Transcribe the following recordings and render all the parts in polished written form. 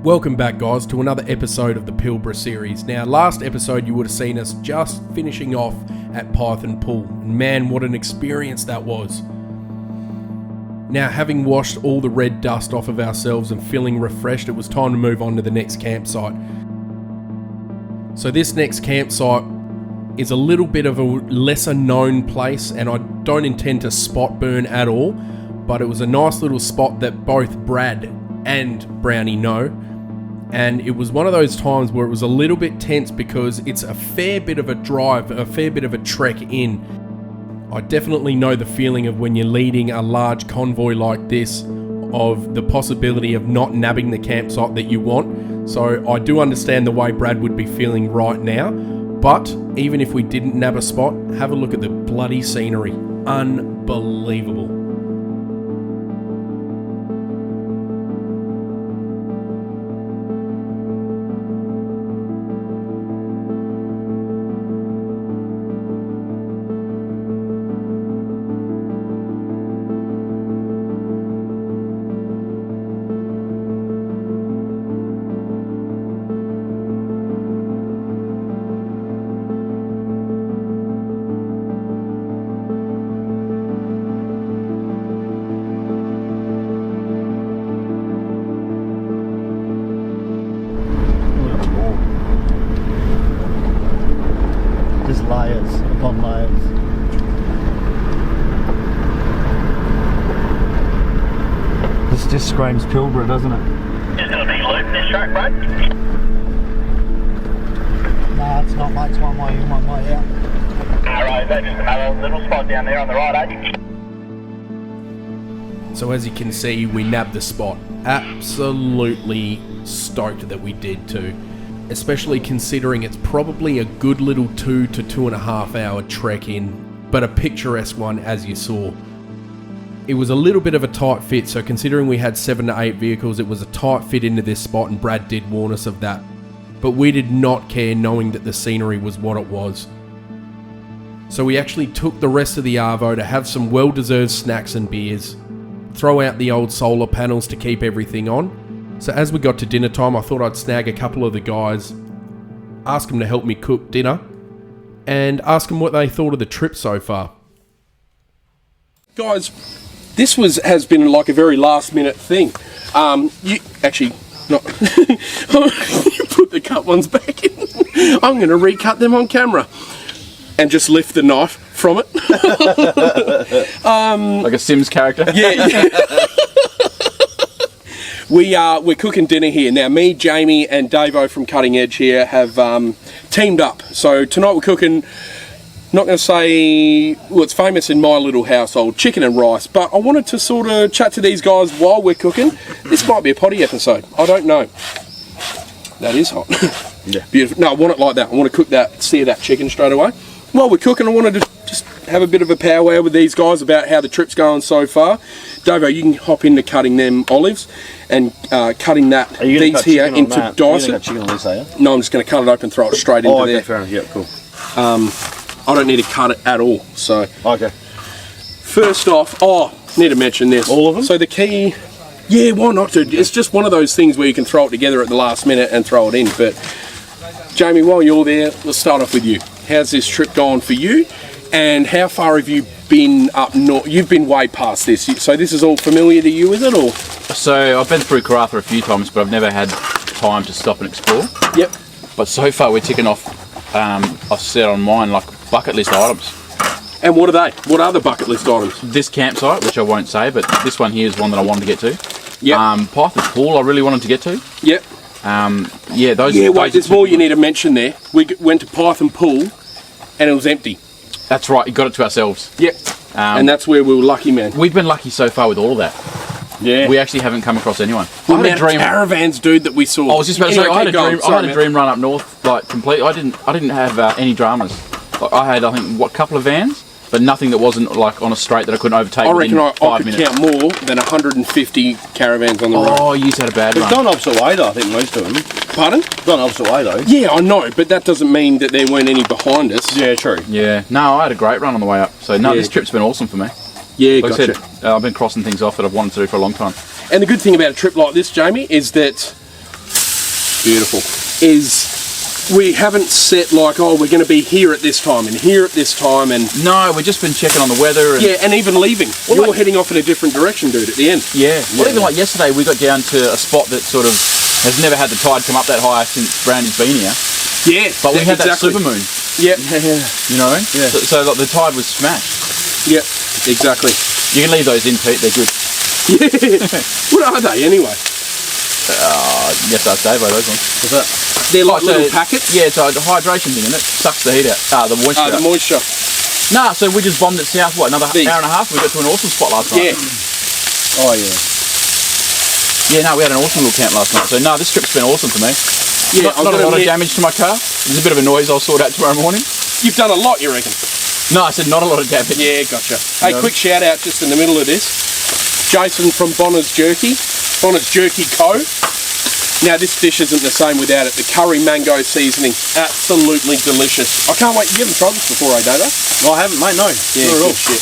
Welcome back, guys, to another episode of the PILBARA series. Now, last episode you would have seen us just finishing off at Python Pool. And man, what an experience that was. Now, having washed all the red dust off of ourselves and feeling refreshed, it was time to move on to the next campsite. So this next campsite is a little bit of a lesser known place, and I don't intend to spot burn at all, but it was a nice little spot that both Brad and Brownie know. And it was one of those times where it was a little bit tense because it's a fair bit of a drive, a fair bit of a trek in. I definitely know the feeling of when you're leading a large convoy like this, of the possibility of not nabbing the campsite that you want. So I do understand the way Brad would be feeling right now, but even if we didn't nab a spot, have a look at the bloody scenery. Unbelievable. Layers upon layers. This just screams Pilbara, doesn't it? Is it a big loop this track, Brad? Nah, it's not, mate. It's one way in, one way out. Alright, that's just another little spot down there on the right, eh? So as you can see, we nabbed the spot. Absolutely stoked that we did too. Especially considering it's probably a good little 2 to 2.5 hour trek in, but a picturesque one as you saw. It was a little bit of a tight fit, so considering we had 7 to 8 vehicles, it was a tight fit into this spot, and Brad did warn us of that. But we did not care, knowing that the scenery was what it was. So we actually took the rest of the Arvo to have some well-deserved snacks and beers, throw out the old solar panels to keep everything on. So as we got to dinner time, I thought I'd snag a couple of the guys, ask them to help me cook dinner, and ask them what they thought of the trip so far. Guys, this has been like a very last minute thing. You actually not you put the cut ones back in. I'm going to recut them on camera and just lift the knife from it. Like a Sims character. Yeah. We're cooking dinner here. Now, me, Jamie, and Davo from Cutting Edge here have teamed up. So tonight we're cooking, not going to say, well, it's famous in my little household, chicken and rice. But I wanted to sort of chat to these guys while we're cooking. This might be a potty episode. I don't know. That is hot. Yeah. Beautiful. No, I want it like that. I want to cook that, sear that chicken straight away. While we're cooking, I wanted to just have a bit of a powwow with these guys about how the trip's going so far. Davo, you can hop into cutting them olives and cutting these here into dice. You chicken on this, are you? No, I'm just going to cut it open and throw it straight into there. Fair enough. Yeah, cool. I don't need to cut it at all. So Okay. first off, need to mention this. All of them? So the key, yeah, why not, dude? It's just one of those things where you can throw it together at the last minute and throw it in. But Jamie, while you're there, let's start off with you. How's this trip gone for you? And how far have you been up north? You've been way past this, so this is all familiar to you, is it? Or So I've been through Karratha a few times, but I've never had time to stop and explore. Yep. But so far we're ticking off, I've said on mine, like bucket list items. And what are they? What are the bucket list items? This campsite, which I won't say, but this one here is one that I wanted to get to. Yep. Python Pool I really wanted to get to. Yep. Yeah, those. Yeah, wait, there's more you need to mention there. We went to Python Pool and it was empty. That's right, you got it to ourselves. Yep. And that's where we were lucky, man. We've been lucky so far with all of that. Yeah. We actually haven't come across anyone. The amount of caravans, dude, that we saw. I was just about to say, I had a dream dream run up north, like completely. I didn't have any dramas. Like, I had, I think, a couple of vans, but nothing that wasn't like on a straight that I couldn't overtake. I reckon I could minutes. count more than 150 caravans on the road. Oh, you had a bad It's run. gone opposite way though, I think most of them. Pardon? It's gone opposite way though. Yeah, I know, but that doesn't mean that there weren't any behind us. Yeah, true. Yeah, no, I had a great run on the way up. So no, this trip's been awesome for me. Yeah, Like gotcha. I said, I've been crossing things off that I've wanted to do for a long time. And the good thing about a trip like this, Jamie, is that Beautiful. We haven't set like, oh, we're going to be here at this time and here at this time, and No, we've just been checking on the weather. And and even leaving. Well, You're like- heading off in a different direction, dude, at the end. Well, even like yesterday, we got down to a spot that sort of has never had the tide come up that high since Brandy's been here. Yeah, But we had that supermoon. Yeah, You know what I mean? Yeah. So like, the tide was smashed. yeah, exactly. You can leave those in, Pete. They're good. Yeah. What are they anyway? Yes, that's Davo, those ones. What's that? They're like So- little packets. Yeah, it's a hydration thing, isn't it? Sucks the heat out. The moisture. The out. moisture. Nah, so we just bombed it south, what, another These. hour and a half? We got to an awesome spot last night. Yeah. Oh yeah. Yeah, no, we had an awesome little camp last night. So, no, this trip's been awesome for me. Yeah, Not a lot of damage to my car. There's a bit of a noise I'll sort out tomorrow morning. You've done a lot, you reckon? No, I said not a lot of damage. Yeah, gotcha. Hey, quick shout out just in the middle of this. Jason from Bonner's Jerky Co. Now this dish isn't the same without it. The curry mango seasoning, absolutely delicious. I can't wait. You haven't tried this before, Davo? No, I haven't, mate. No. Yeah, Not at all. good shit.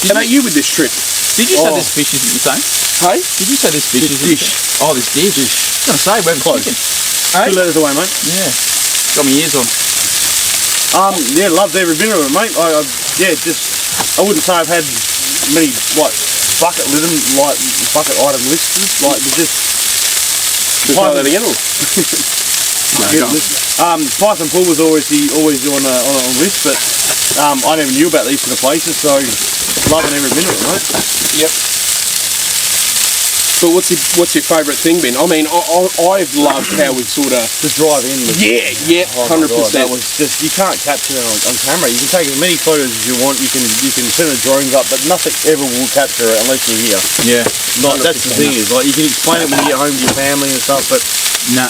How about you with this trip? Did you say this fish isn't the same? Hey? Did you say this fish isn't dish. the same? Oh, this dish. I was going to say, we're having Close. chicken. Two letters away, mate. Yeah. Got my ears on. Yeah, loved every bit of it, mate. I wouldn't say I've had many bucket item lists. Like just Try that again? Or? Python Pool was always on a list, but I never knew about these sort of places, so loving every minute of it, mate. Yep. So what's your favourite thing been? I mean, I've loved how we've sort of... The drive in was... Yeah, Oh my 100%. God, that was just, you can't capture it on camera. You can take as many photos as you want, you can send the drones up, but nothing ever will capture it unless you're here. Yeah. That's the thing is, like, you can explain it when you get home to your family and stuff, but Nah.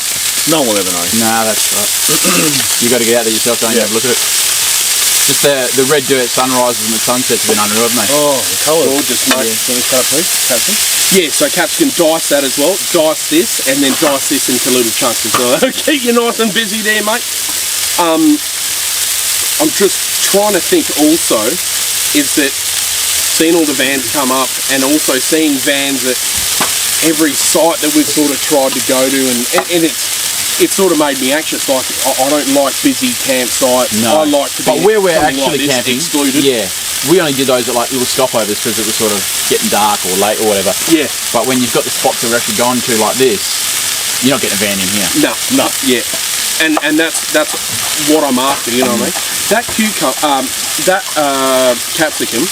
no one will ever know. Nah, that's right. You got to get out there yourself, don't you? Yeah. Have a look at it. Just the red dirt sunrises and the sunsets have been unreal, haven't they? Oh, the colours. Gorgeous, mate. Yeah. Can we cut up, please? Captain? Yeah, so Caps can dice that as well. Dice this, and then dice this into little chunks as well. Keep you nice and busy there, mate. I'm just trying to think also, is that seeing all the vans come up, and also seeing vans at every site that we've sort of tried to go to, and it's sort of made me anxious. Like, I don't like busy campsites. No. I like to be But where we're something actually like this, camping, excluded. yeah, we only did those at like little stopovers because it was sort of getting dark or late or whatever. Yeah. But when you've got the spots that we're actually going to like this, you're not getting a van in here. No, yeah. And that's what I'm after, you know what I mean? That capsicum,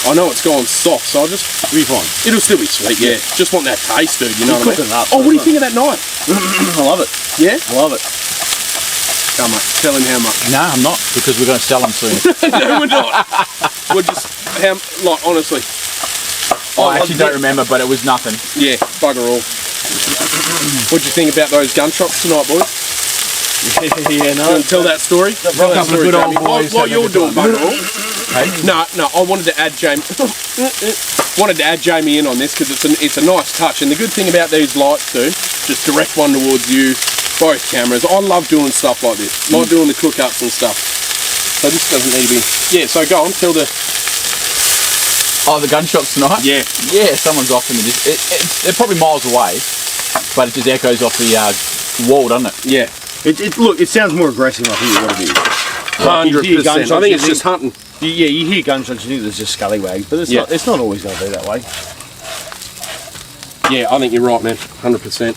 I know it's gone soft, so I'll just... It'll be fine. It'll still be sweet, yeah. Just want that taste, dude, you know what I mean? Cooking up, Oh, what do you isn't think of that knife? I love it. Yeah? Love it. Come on, tell him how much. No, I'm not, because we're going to sell them soon. No, we're not. We're just, honestly. I actually don't remember, but it was nothing. Yeah, bugger all. What'd you think about those gunshots tonight, boys? Yeah, You want to tell that story? Tell that story, good old Jamie. boys While having you're a doing good bugger all. Hey? No, I wanted to add Jamie. Wanted to add Jamie in on this because it's a nice touch. And the good thing about these lights, dude, just direct one towards you, both cameras. I love doing stuff like this. Like doing the cook-ups and stuff. So this doesn't need to be. Yeah. So go on, tell the. Oh, the gunshots tonight? Yeah. Yeah, someone's off in the distance. They're probably miles away, but it just echoes off the wall, doesn't it? Yeah. Look, it sounds more aggressive, I think, what it is. 100%. I think it's just hunting. Yeah, you hear gunshots, you think there's just scallywags, but it's not always going to be that way. Yeah, I think you're right, man. 100%.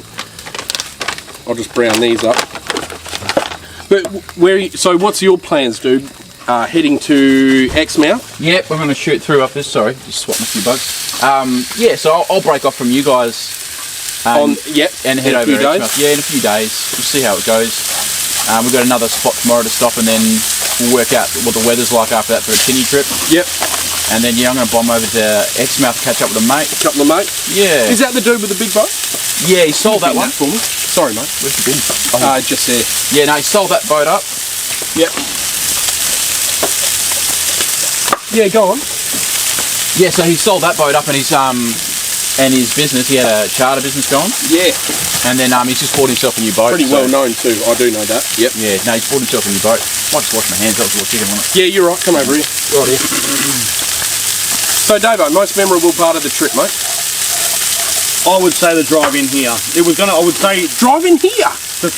I'll just brown these up. But so what's your plans, dude? Heading to Exmouth? Yep, we're going to shoot through up this. Sorry, just swatting a few bugs. Yeah, so I'll break off from you guys. And head in a over few to days. Exmouth. Yeah, in a few days. We'll see how it goes. We've got another spot tomorrow to stop, and then we'll work out what the weather's like after that for a tinny trip. Yep. And then I'm going to bomb over to Exmouth, catch up with a mate. A couple of mates. Yeah. Is that the dude with the big boat? Yeah, he sold that one. for me. Sorry, mate. Where's he been? Just there. Yeah, no, he sold that boat up. Yep. Yeah, go on. Yeah, so he sold that boat up, and his business. He had a charter business going. Yeah. And then he's just bought himself a new boat. Pretty well known too. I do know that. Yep. Yeah, no, he's bought himself a new boat. Might just wash my hands. That was a little chicken, wasn't it? Yeah, you're right. Come over here. Right here. So, Davo, most memorable part of the trip, mate? I would say the drive in here. I would say Drive in here. The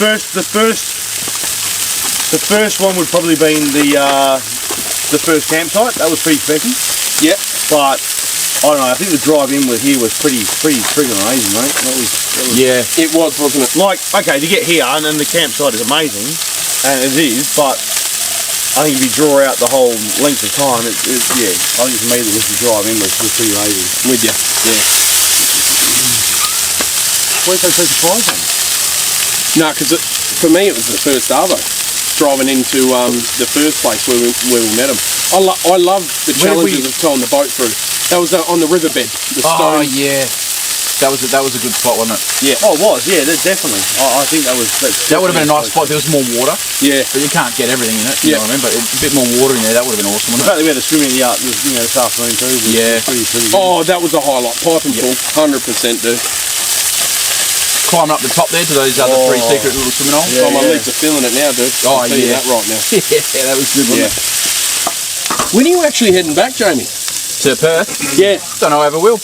first one would probably been the first campsite. That was pretty specky. Yep. But I don't know. I think the drive in with here was pretty friggin' amazing, mate. That was Yeah, it was, wasn't it? like, okay, to get here and then the campsite is amazing, and it is. But I think if you draw out the whole length of time, yeah. I think for me that the drive in was pretty amazing. With you. Yeah. Why are you so surprised, then? No, because for me it was the first Arvo. Driving into the first place where we met him. I love the challenges of towing the boat through. That was on the riverbed. The Oh stone. yeah, that was a good spot, wasn't it? Yeah. Oh, it was, yeah, definitely. I think that That would have been a nice spot. There was more water, Yeah. but you can't get everything in it. You Yeah. know what I mean? But a bit more water in there, that would have been awesome, The wouldn't fact that we had a swimming yacht was, this afternoon too. Was Yeah. Pretty good. Oh, that was a highlight. Pipe and full. 100%, dude. Climbing up the top there to those other three secret little swimming holes. Oh, my legs are feeling it now, dude. Oh, I'll tell you yeah. that right now. Yeah, that was good, wasn't it? When are you actually heading back, Jamie? To Perth? Yeah. Don't know, I ever will.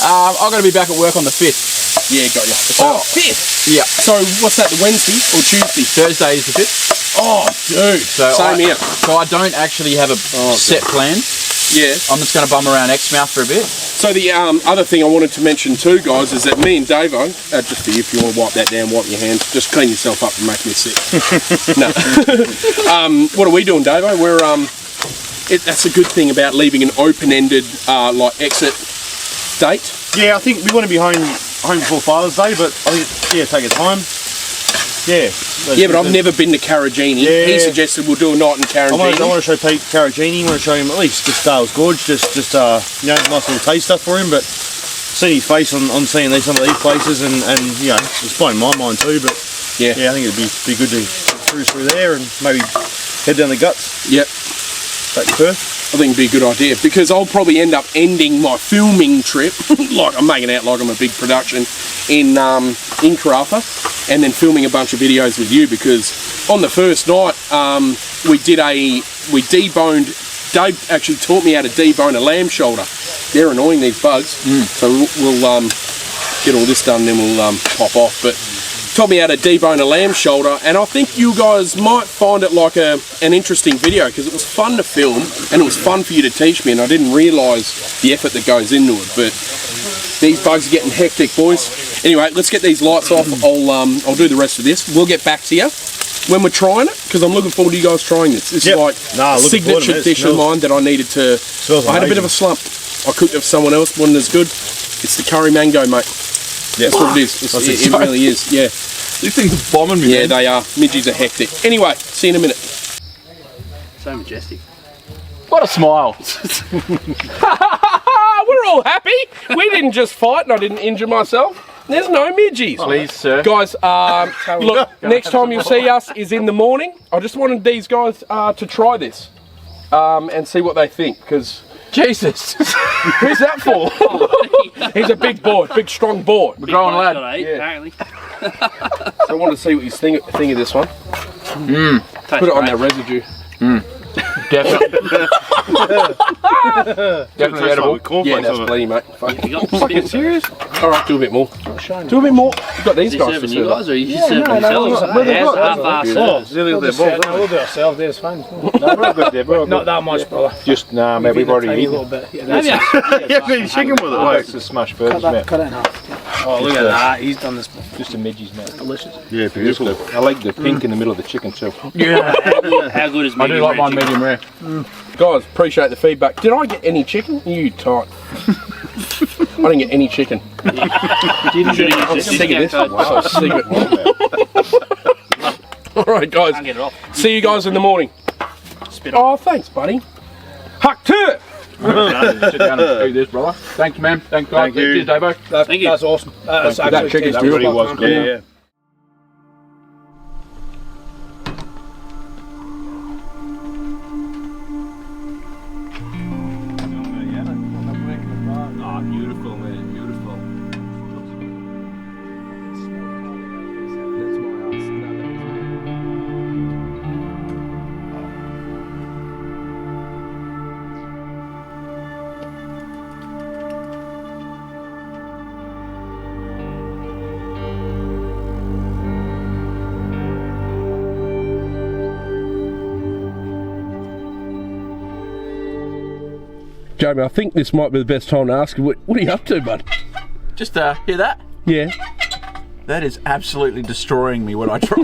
I'm going to be back at work on the 5th. Yeah, got you. Oh, 5th? Yeah. So, what's that, the Wednesday or Tuesday? Thursday is the 5th. Oh, dude. So Same here. So I don't actually have a set plan. Yeah. I'm just going to bum around Exmouth for a bit. So the other thing I wanted to mention too, guys, is that me and Davo, just for you, if you want to wipe that down, wipe your hands, just clean yourself up and make me sick. No. What are we doing, Davo? We're that's a good thing about leaving an open-ended like exit date. Yeah, I think we want to be home before Father's Day, but I think take our time. Yeah. Yeah, but I've never been to Carragini. Yeah. He suggested we'll do a night in Carragini. I want to show Pete Carragini. I want to show him at least just Dale's Gorge, just nice little taste stuff for him. But seeing his face on seeing some of these places, and it's blown my mind too. But Yeah. I think it'd be good to cruise through there and maybe head down the guts. Yep. Back to Perth. I think it'd be a good idea because I'll probably end up ending my filming trip, like I'm making out like I'm a big production, in Karratha, and then filming a bunch of videos with you because on the first night we deboned. Dave actually taught me how to debone a lamb shoulder. They're annoying, these bugs. So we'll get all this done, then we'll pop off. But taught me how to debone a lamb shoulder, and I think you guys might find it like an interesting video because it was fun to film and it was fun for you to teach me, and I didn't realise the effort that goes into it. But these bugs are getting hectic, boys. Anyway, let's get these lights off. I'll do the rest of this. We'll get back to you when we're trying it because I'm looking forward to you guys trying this. This is like a signature dish of mine that I needed to. I had a bit of a slump. I cooked it for someone else, wasn't as good. It's the curry mango, mate. Yeah. That's what it is. It really is. Yeah. These things are bombing me. Yeah, man. they are. Midgies are hectic. Anyway, see you in a minute. So majestic. What a smile. We're all happy. We didn't just fight and I didn't injure myself. There's no midgies. Please, sir. Guys, look, next time you'll see us is in the morning. I just wanted these guys to try this and see what they think because... Jesus. Who's that for? He's a big boy, big strong boy. We're growing lad. Yeah. Apparently. So I want to see what you think of this one. Put it on that residue. Definitely. Definitely edible. Yeah, that's plenty, mate. You got fucking serious? All right, do a bit more. Do a bit more. You've got these You guys to serving you serve. guys or you just serving yourselves? Half-ass service. We'll do ourselves, there's fine. Not that much, brother. Just, nah, mate, we've already eaten. A little bit. Have you? You haven't eaten chicken with it, It's a smashed burgers, mate. Cut it in half. Oh, look at that. He's done this before. Just the midges, mate. Delicious. Yeah, beautiful. I like the pink in the middle of the chicken too. Yeah. How good is I do medium like rare mine chicken? medium rare. Guys, appreciate the feedback. Did I get any chicken? You tight. I didn't get any chicken. I'm sick of this. I'm so sick of it. All right, guys. Can't get it off. See you guys in the morning. Spit off. Oh, thanks, buddy. Huck to Sit down and do this, brother. Thanks, man. Thanks, guys. Thank you. Cheers, Davo. Thank you. That's awesome. That's That actually chicken's tastes beautiful. really was good. Yeah. beautiful, man. Beautiful. Jamie, I think this might be the best time to ask you, what are you up to, bud? Just hear that? Yeah. That is absolutely destroying me when I try.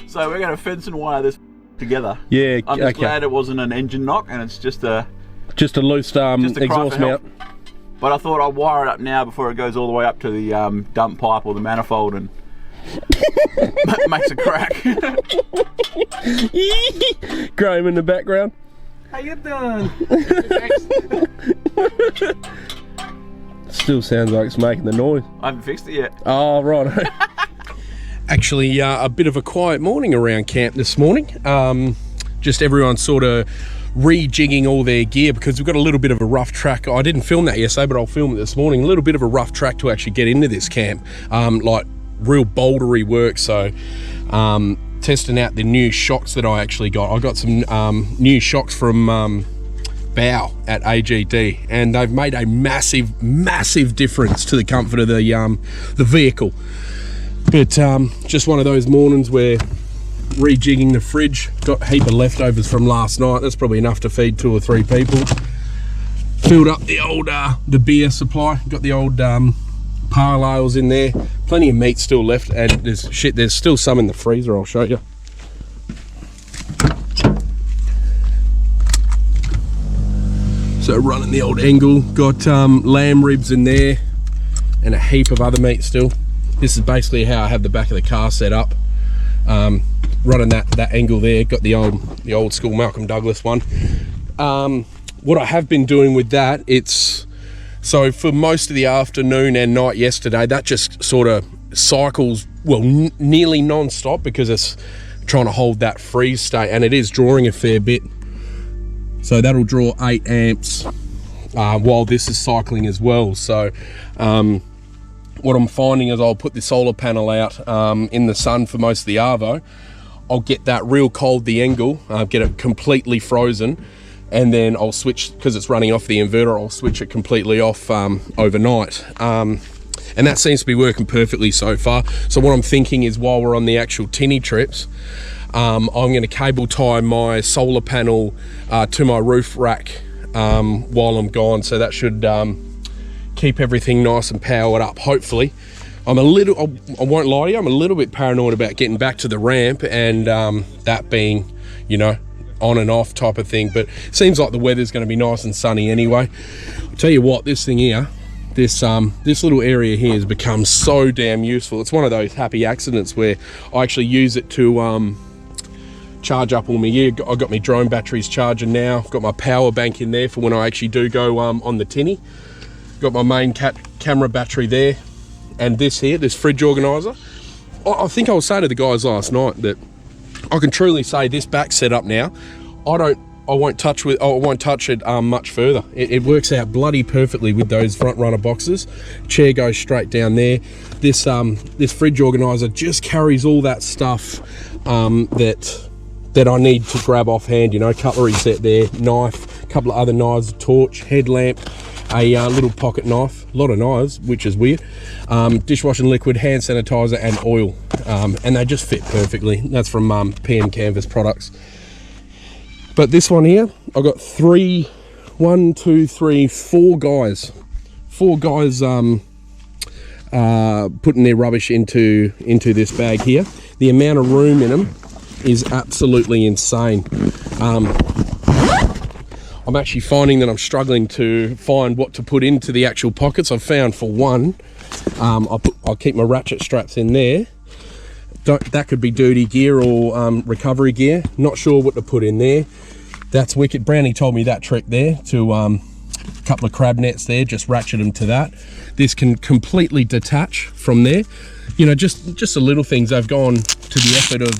So we're going to fence and wire this together. Yeah, I'm just glad it wasn't an engine knock and it's just a loose just a cry exhaust for help. mount. But I thought I'd wire it up now before it goes all the way up to the dump pipe or the manifold and makes a crack. Graham in the background. How you doing? Still sounds like it's making the noise. I haven't fixed it yet. Oh, right. Actually, a bit of a quiet morning around camp this morning. Just everyone sort of rejigging all their gear because we've got a little bit of a rough track. I didn't film that yesterday, but I'll film it this morning. A little bit of a rough track to actually get into this camp. Like real bouldery work. So testing out the new shocks that I actually got. I got some new shocks from Bow at AGD, and they've made a massive difference to the comfort of the vehicle. But just one of those mornings where rejigging the fridge, got a heap of leftovers from last night. That's probably enough to feed 2 or 3 people. Filled up the old the beer supply, got the old pale ales in there, plenty of meat still left, and there's still some in the freezer. I'll show you. So running the old angle, got lamb ribs in there and a heap of other meat still. This is basically how I have the back of the car set up. Running that angle there, got the old school Malcolm Douglas one. What I have been doing with that, so for most of the afternoon and night yesterday, that just sort of cycles, well, nearly non-stop because it's trying to hold that freeze state, and it is drawing a fair bit. So that'll draw 8 amps while this is cycling as well. So what I'm finding is I'll put the solar panel out in the sun for most of the arvo. I'll get that real cold, the angle, get it completely frozen, and then I'll switch, because it's running off the inverter, I'll switch it completely off overnight. And that seems to be working perfectly so far. So what I'm thinking is, while we're on the actual tinny trips, I'm going to cable tie my solar panel to my roof rack while I'm gone. So that should keep everything nice and powered up, hopefully. I won't lie to you, I'm a little bit paranoid about getting back to the ramp and that being, on and off type of thing, but it seems like the weather's going to be nice and sunny anyway. I'll tell you what, this thing here, this little area here has become so damn useful. It's one of those happy accidents where I actually use it to charge up all my gear. I've got my drone batteries charging now. I've got my power bank in there for when I actually do go on the tinny. Got my main camera battery there, and this here, this fridge organizer. I think I was saying to the guys last night that I can truly say this back setup now, I won't touch it much further. It works out bloody perfectly with those front runner boxes. Chair goes straight down there. This fridge organizer just carries all that stuff that I need to grab offhand. Cutlery set there, knife, a couple of other knives, a torch, headlamp, a little pocket knife, a lot of knives, which is weird, dishwashing liquid, hand sanitizer, and oil, and they just fit perfectly. That's from PM Canvas products. But this one here, I've got 4 guys putting their rubbish into this bag here. The amount of room in them is absolutely insane. I'm actually finding that I'm struggling to find what to put into the actual pockets. I've found, for one, I'll keep my ratchet straps in there. That could be dirty gear or recovery gear. Not sure what to put in there. That's wicked. Brownie told me that trick there, to a couple of crab nets there, just ratchet them to that. This can completely detach from there. Just the little things. They've gone to the effort of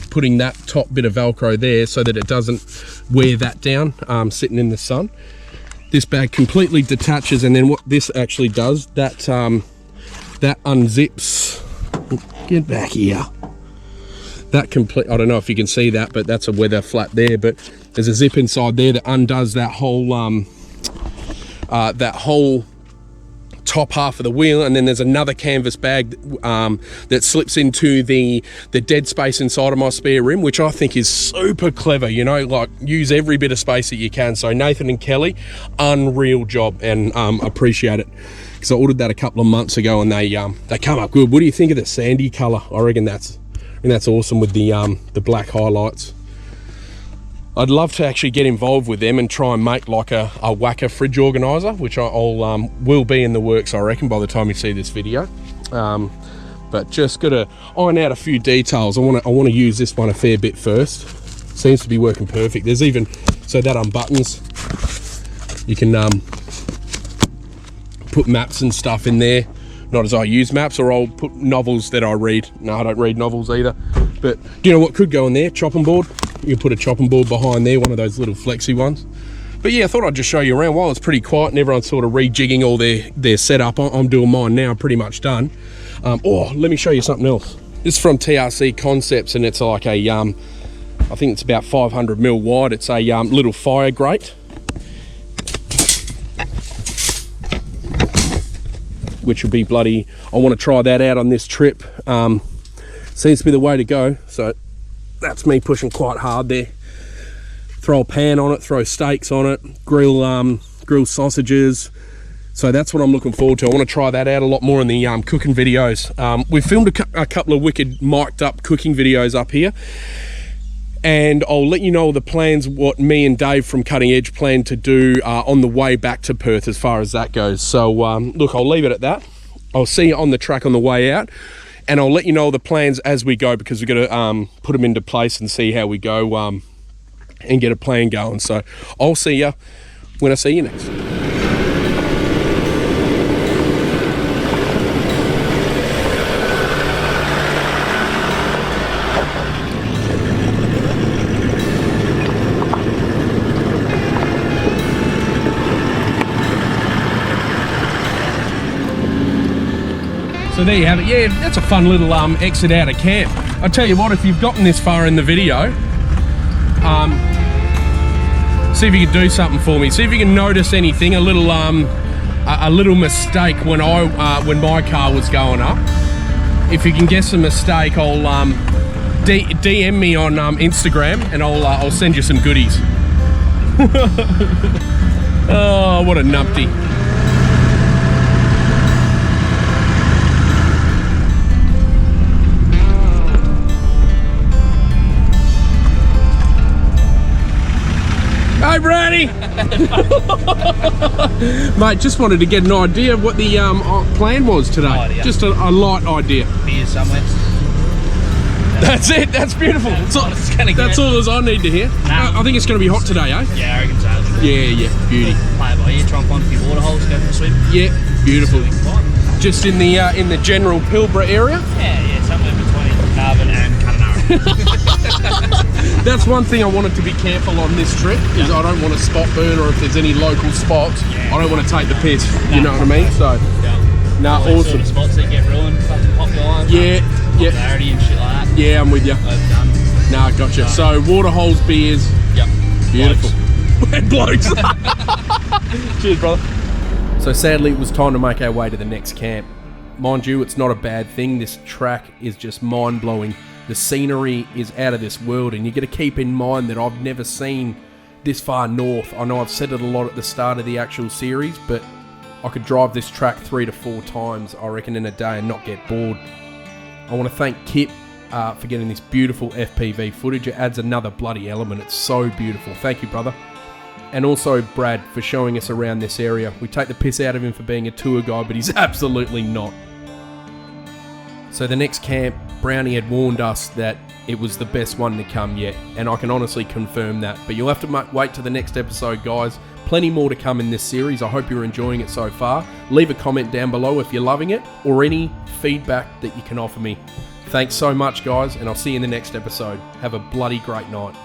putting that top bit of Velcro there so that it doesn't wear that down sitting in the sun. This bag completely detaches, and then what this actually does, that unzips. Get back here. I don't know if you can see that, but that's a weather flap there, but there's a zip inside there that undoes that whole top half of the wheel, and then there's another canvas bag that slips into the dead space inside of my spare rim, which I think is super clever, you know, like use every bit of space that you can. So Nathan and Kelly, unreal job, and appreciate it, because I ordered that a couple of months ago and they come up good. What do you think of the sandy color? I reckon that's awesome with the black highlights. I'd love to actually get involved with them and try and make like a whacker fridge organizer, which I'll will be in the works, I reckon, by the time you see this video. But just gotta iron out a few details. I want to use this one a fair bit first. Seems to be working perfect. There's even, so that unbuttons. You can put maps and stuff in there. Not as I use maps, or I'll put novels that I read. No, I don't read novels either. But do you know what could go in there? Chopping board. You can put a chopping board behind there, one of those little flexi ones. But yeah, I thought I'd just show you around while it's pretty quiet and everyone's sort of rejigging all their setup. I'm doing mine now, pretty much done. Oh, let me show you something else. This is from TRC Concepts, and it's like a, I think it's about 500 mil wide. It's a little fire grate, which will be bloody, I want to try that out on this trip. Seems to be the way to go. So that's me pushing quite hard there. Throw a pan on it, throw steaks on it, grill sausages. So that's what I'm looking forward to. I want to try that out a lot more in the cooking videos. We filmed a couple of wicked mic'd up cooking videos up here, and I'll let you know the plans, what me and Dave from Cutting Edge plan to do on the way back to Perth as far as that goes. So look, I'll leave it at that. I'll see you on the track on the way out, and I'll let you know the plans as we go, because we've got to put them into place and see how we go and get a plan going. So I'll see you when I see you next. So there you have it. Yeah, that's a fun little exit out of camp. I tell you what, if you've gotten this far in the video, see if you can do something for me. See if you can notice anything, a little mistake when my car was going up. If you can guess a mistake, I'll DM me on Instagram, and I'll send you some goodies. Oh, what a numpty. Hey, Brady! Mate, just wanted to get an idea of what the plan was today. Idea. Just a light idea. Beer somewhere. That's it, that's beautiful. That's all as I need to hear. I think it's going to be hot today, eh? Yeah, I reckon so. Yeah, beauty. Play it by ear, try and find a few water holes, go for a swim. Yeah, beautiful. Just in the general Pilbara area? Yeah, somewhere between Narvan and Kununurra. That's one thing I wanted to be careful on this trip, is I don't want to spot burn, or if there's any local spots, I don't want to take the piss, you know what I mean? So, awesome. Sort of spots that get ruined, fucking pop lines, popularity and shit like that. Yeah, I'm with you. Overdone. Nah, gotcha. So, water holes, beers. Yep. Beautiful. Wet blokes. Cheers, brother. So sadly, it was time to make our way to the next camp. Mind you, it's not a bad thing. This track is just mind-blowing. The scenery is out of this world, and you got to keep in mind that I've never seen this far north. I know I've said it a lot at the start of the actual series, but I could drive this track 3 to 4 times, I reckon, in a day and not get bored. I want to thank Kip for getting this beautiful FPV footage. It adds another bloody element. It's so beautiful. Thank you, brother. And also Brad for showing us around this area. We take the piss out of him for being a tour guide, but he's absolutely not. So the next camp, Brownie had warned us that it was the best one to come yet, and I can honestly confirm that. But you'll have to wait to the next episode, guys. Plenty more to come in this series. I hope you're enjoying it so far. Leave a comment down below if you're loving it, or any feedback that you can offer me. Thanks so much, guys, and I'll see you in the next episode. Have a bloody great night.